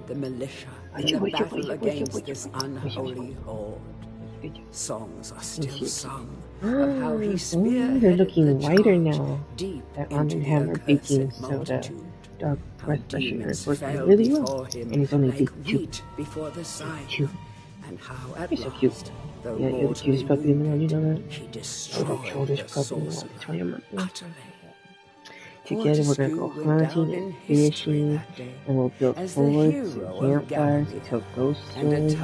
the militia in the battle against this unholy horde. Songs are still sung of how he spearheaded the charge deep into the accursed multitude. How demons fell before him like wheat before the scythe, and how at last, though mortally wounded, he destroyed the sorcerer utterly. Together we're gonna go hunting and fishing, and we'll build forts and campfires and tell ghost stories.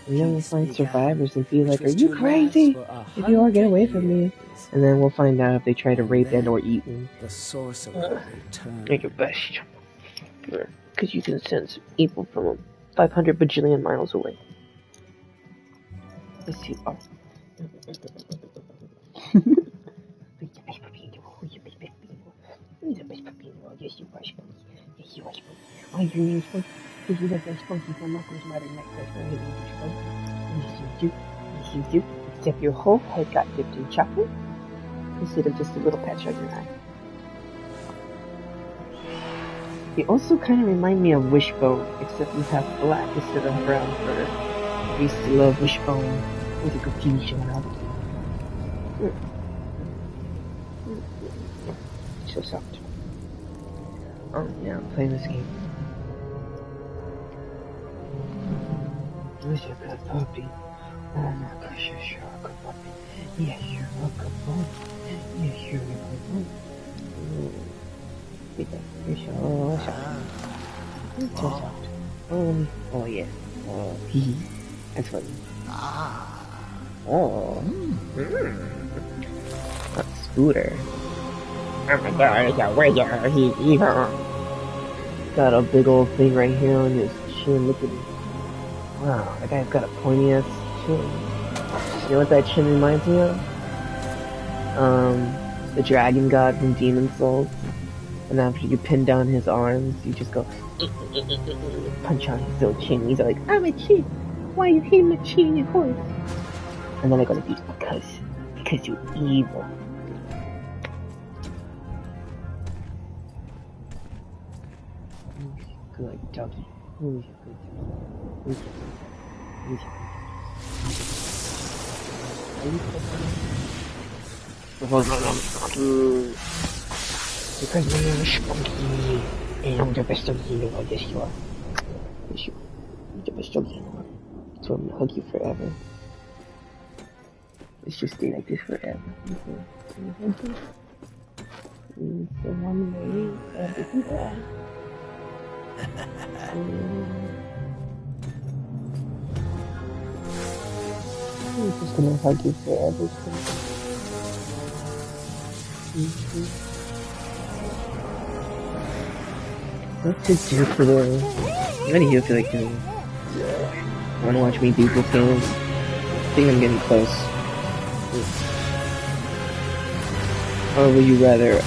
And then we'll find survivors and be like, "Are you crazy? If you are, get away from me." And then we'll find out if they try to rape and or eat me. The sorcerer returned. Make it best. Because you can sense evil from 500 bajillion miles away. Let's see. Oh. Yes, you are spunky. Yes, you are spunky. Why are you spunky? Because you look like spunky from Marco's Modern Nightclub for hitting your spunky. Yes, you do. Yes, you do. Except your whole head got dipped in chocolate instead of just a little patch on your eye. You also kind of remind me of Wishbone, except you have black instead of brown fur. I used to love Wishbone with the confusion around it. So soft. Oh, yeah, I'm playing this game. Who's your good puppy? Oh my gosh, you're a good puppy. Yes, you're a good puppy. Yes, you're a good puppy. You're so soft. You're so soft. Oh yeah. Oh, hee. That's funny. Oh. That's Scooter. Oh my god, it's a wizard, he's evil. Got a big old thing right here on his chin, look at him. Wow, that guy's got a pointy ass chin. You know what that chin reminds me of? The dragon god from Demon Souls. And after you pin down his arms, you just go punch on his little chin. He's like, I'm a chin. Why you hitting my chin, you horse? And then I go to be because you're evil. Good doggy. Who's your good doggy? Who's your because you're spunky and I'm the best doggy in the world. Yes, you are. Yes, you are. You're the best doggy in the world. So I'm gonna hug you forever. Let's just stay like this forever. So one way, everything bad. I'm just gonna hug you forever. What to do for the... What do you feel like doing? Wanna watch me do cool things? I think I'm getting close. Or would you rather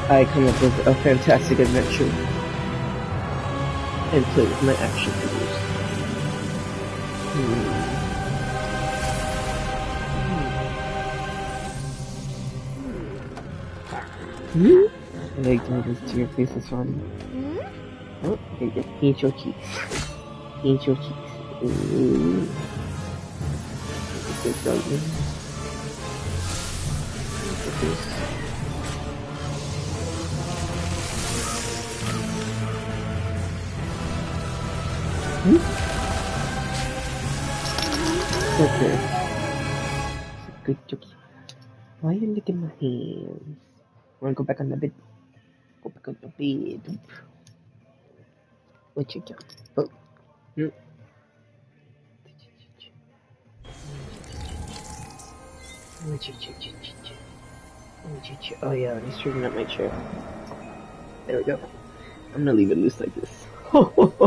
I come up with a fantastic adventure and play with my action figures? I like doing this to your face, it's funny. Oh, okay, just paint your cheeks. Paint your cheeks. Ooh. Good dog. Look at this. Okay. Good job. Why are you licking my hands? Wanna go back on the bed? Go back on the bed. What you do? Oh. Yep. Oh yeah, let me straighten up my chair. There we go. I'm gonna leave it loose like this. Oh.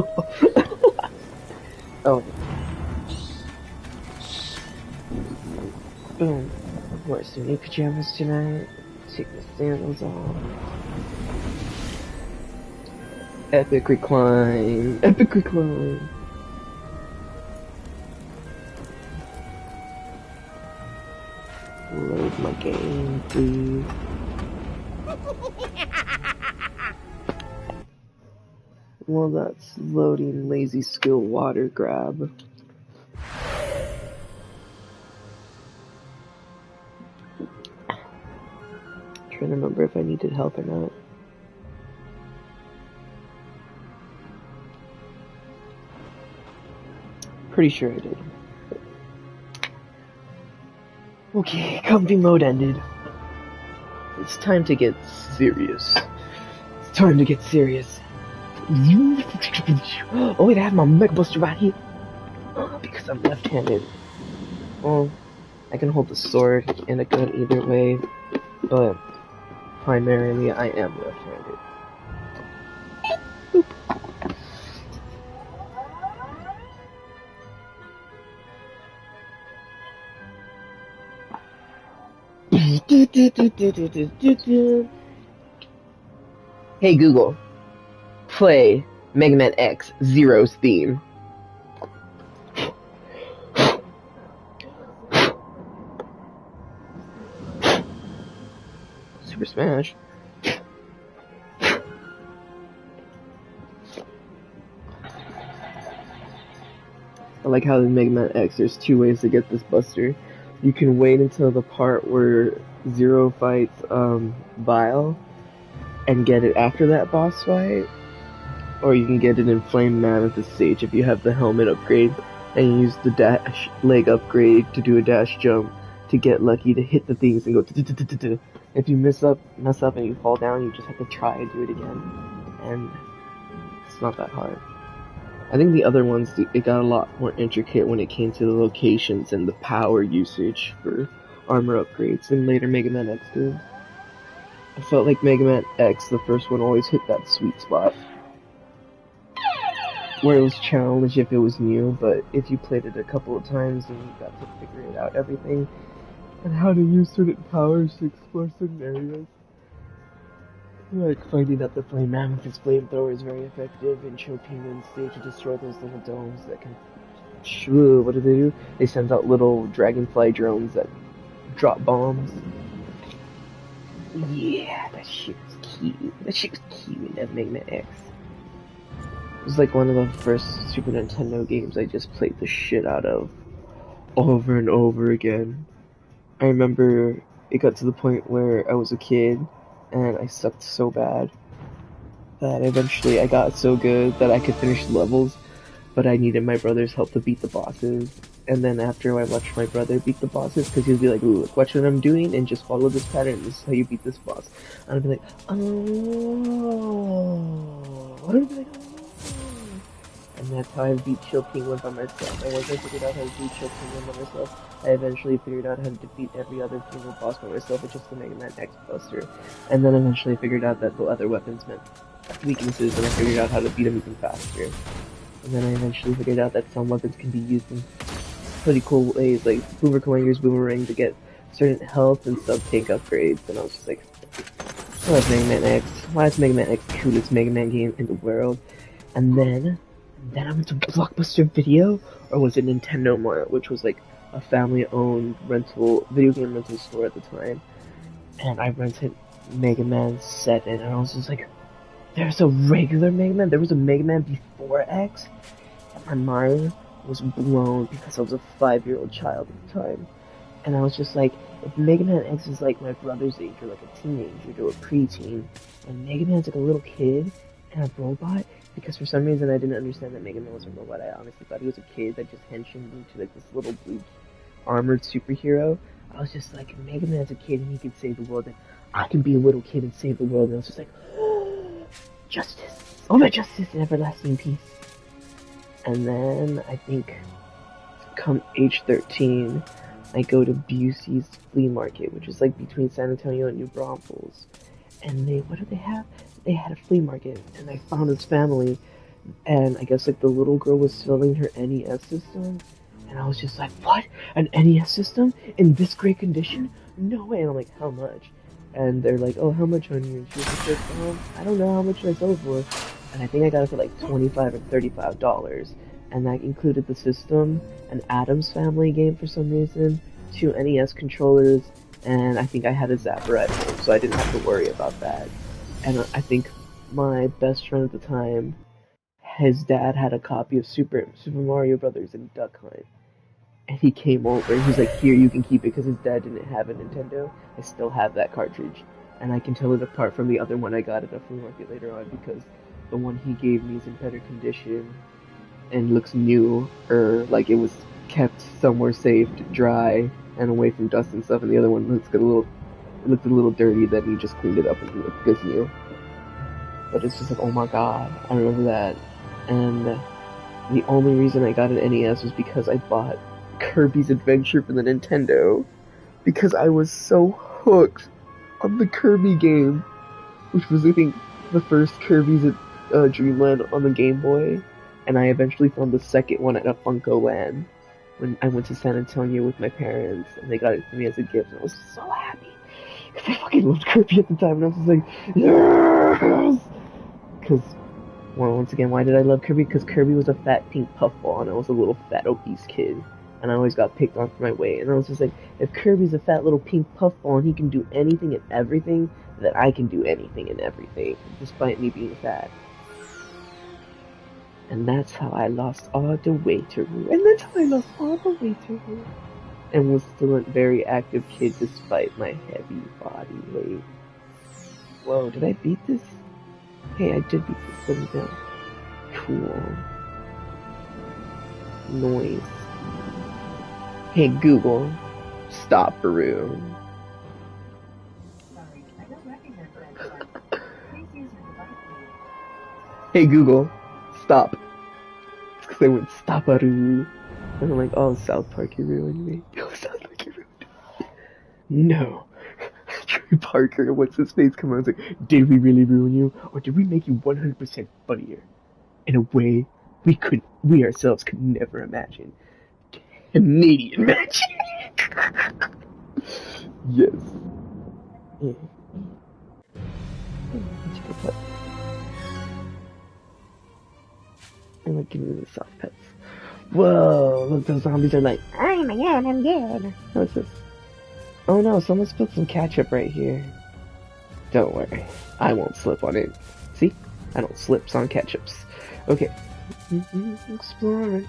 Boom. Wear some new pajamas tonight. Take the sandals off. Epic recline. Epic recline. Load my game, please. Well, that's loading lazy skill water grab. Trying to remember if I needed help or not. Pretty sure I did. Okay, comfy mode ended. It's time to get serious. It's time to get serious. Oh wait, I have my Mega Buster right here. Because I'm left-handed. Well, I can hold the sword and a gun either way, but primarily I am left-handed. Hey Google, play Mega Man X Zero's theme. Super Smash. I like how in Mega Man X there's two ways to get this buster. You can wait until the part where Zero fights Vile and get it after that boss fight, or you can get it in Flame Mammoth stage if you have the helmet upgrade and you use the dash leg upgrade to do a dash jump to get lucky to hit the things and go. If you mess up and you fall down, you just have to try and do it again, and it's not that hard. I think the other ones, it got a lot more intricate when it came to the locations and the power usage for armor upgrades in later Mega Man X games. I felt like Mega Man X, the first one, always hit that sweet spot where it was challenged if it was new, but if you played it a couple of times and you got to figure it out, everything, and how to use certain powers to explore certain areas. Like finding out the Flame Mammoth's flamethrower is very effective in Penguin's stage to destroy those little domes that can... What do? They send out little dragonfly drones that drop bombs. Yeah, that shit was cute. That shit was cute in that Mega Man X. It was like one of the first Super Nintendo games I just played the shit out of. Over and over again. I remember it got to the point where I was a kid and I sucked so bad that eventually I got so good that I could finish levels, but I needed my brother's help to beat the bosses. And then after I watched my brother beat the bosses, because he'd be like, "Ooh, look, watch what I'm doing and just follow this pattern. This is how you beat this boss." And I'd be like, "Oh." And I'd be like, "Oh." And that's how I beat Chill Penguin by myself. And once I figured out how to beat Chill Penguin by myself, I eventually figured out how to defeat every other single boss by myself with just the Mega Man X Buster. And then eventually figured out that the other weapons meant weaknesses, and I figured out how to beat them even faster. And then I eventually figured out that some weapons can be used in pretty cool ways, like Boomer Commander's Boomerang to get certain health and sub-tank upgrades, and I was just like, I love Mega Man X. Why is Mega Man X the coolest Mega Man game in the world? And then I went to Blockbuster Video, or was it Nintendo Mart, which was like a family-owned video game rental store at the time, and I rented Mega Man 7, and I was just like, there's a regular Mega Man? There was a Mega Man before X? And my mind was blown because I was a 5-year-old child at the time. And I was just like, if Mega Man X is like my brother's age, or like a teenager or a preteen, and Mega Man's like a little kid and a robot, because for some reason I didn't understand that Mega Man was a robot. I honestly thought he was a kid that just henshined into like this little blue armored superhero. I was just like, Mega Man's a kid and he can save the world, and I can be a little kid and save the world. And I was just like, justice! Oh my justice and everlasting peace. And then I think, come age 13, I go to Busey's flea market, which is like between San Antonio and New Braunfels. And what did they have? They had a flea market, and I found this family, and I guess like the little girl was selling her NES system, and I was just like, what? An NES system? In this great condition? No way! And I'm like, how much? And they're like, oh, how much on you? And she was just like, I don't know, how much should I sell it for? And I think I got it for like $25 or $35. And that included the system, an Addams Family game for some reason, 2 NES controllers, and I think I had a Zapper at home, so I didn't have to worry about that. And I think my best friend at the time his dad had a copy of Super Mario Brothers and Duck Hunt, and he came over and he's like, "Here, you can keep it," because his dad didn't have a Nintendo. I still have that cartridge, and I can tell it apart from the other one I got at a flea market later on because the one he gave me is in better condition and looks new, or like it was kept somewhere safe, dry, and away from dust and stuff. And the other one looks a little dirty. Then he just cleaned it up and it looked good new. But it's just like, oh my god, I remember that. And the only reason I got an NES was because I bought Kirby's Adventure for the Nintendo, because I was so hooked on the Kirby game, which was, I think, the first Kirby's Dreamland on the Game Boy, and I eventually found the second one at a Funko Land when I went to San Antonio with my parents, and they got it for me as a gift, and I was so happy, because I fucking loved Kirby at the time, and I was just like, yes! Because, well, once again, why did I love Kirby? Because Kirby was a fat pink puffball, and I was a little fat obese kid, and I always got picked on for my weight, and I was just like, if Kirby's a fat little pink puffball and he can do anything and everything, then I can do anything and everything, despite me being fat. And that's how I lost all the weight to Rue. And that's how I lost all the weight to Rue. And was still a very active kid despite my heavy body weight. Whoa, did I beat this? Hey, I did beat this. Let me go. Cool. Noise. Hey, Google. Stop, Rue. Sorry, I don't recognize that. Please use your device. Hey, Google. Stop. It's because I went stop-a-roo. And I'm like, oh, South Park, you ruined me. Oh, South Park, you ruined me. No. Trey Parker, what's his face? Come on, it's like, did we really ruin you? Or did we make you 100% funnier? In a way we ourselves could never imagine. Canadian magic! Yes. Yeah. I'm like, give me the soft pets. Whoa, look, those zombies are like, oh my god, I'm dead. What's this? Oh no, someone spilled some ketchup right here. Don't worry, I won't slip on it. See? I don't slips on ketchups. Okay. Exploring.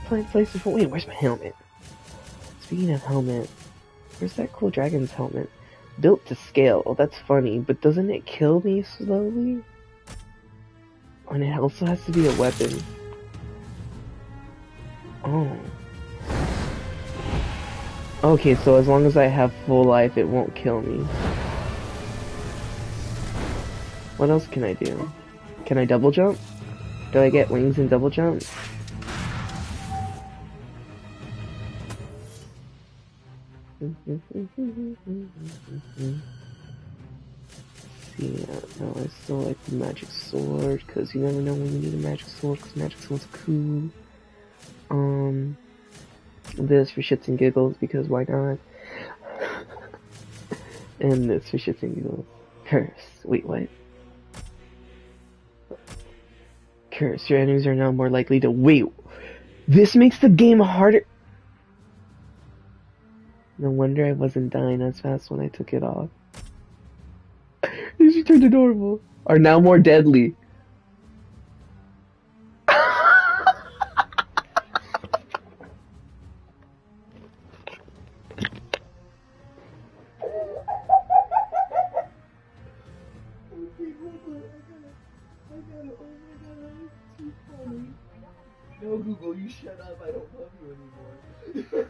Find places for. Wait, where's my helmet? Speaking of helmet, where's that cool dragon's helmet? Built to scale. Oh, that's funny, but doesn't it kill me slowly? And it also has to be a weapon. Oh. Okay, so as long as I have full life, it won't kill me. What else can I do? Can I double jump? Do I get wings and double jump? See, no, I still like the magic sword, because you never know when you need a magic sword, because magic swords are cool. This for shits and giggles, because why not? And this for shits and giggles. Curse. Wait, what? Curse. Your enemies are now more likely to... Wait! This makes the game harder... No wonder I wasn't dying as fast when I took it off. She turned to normal. Are now more deadly. No, Google, you shut up. I don't love you anymore.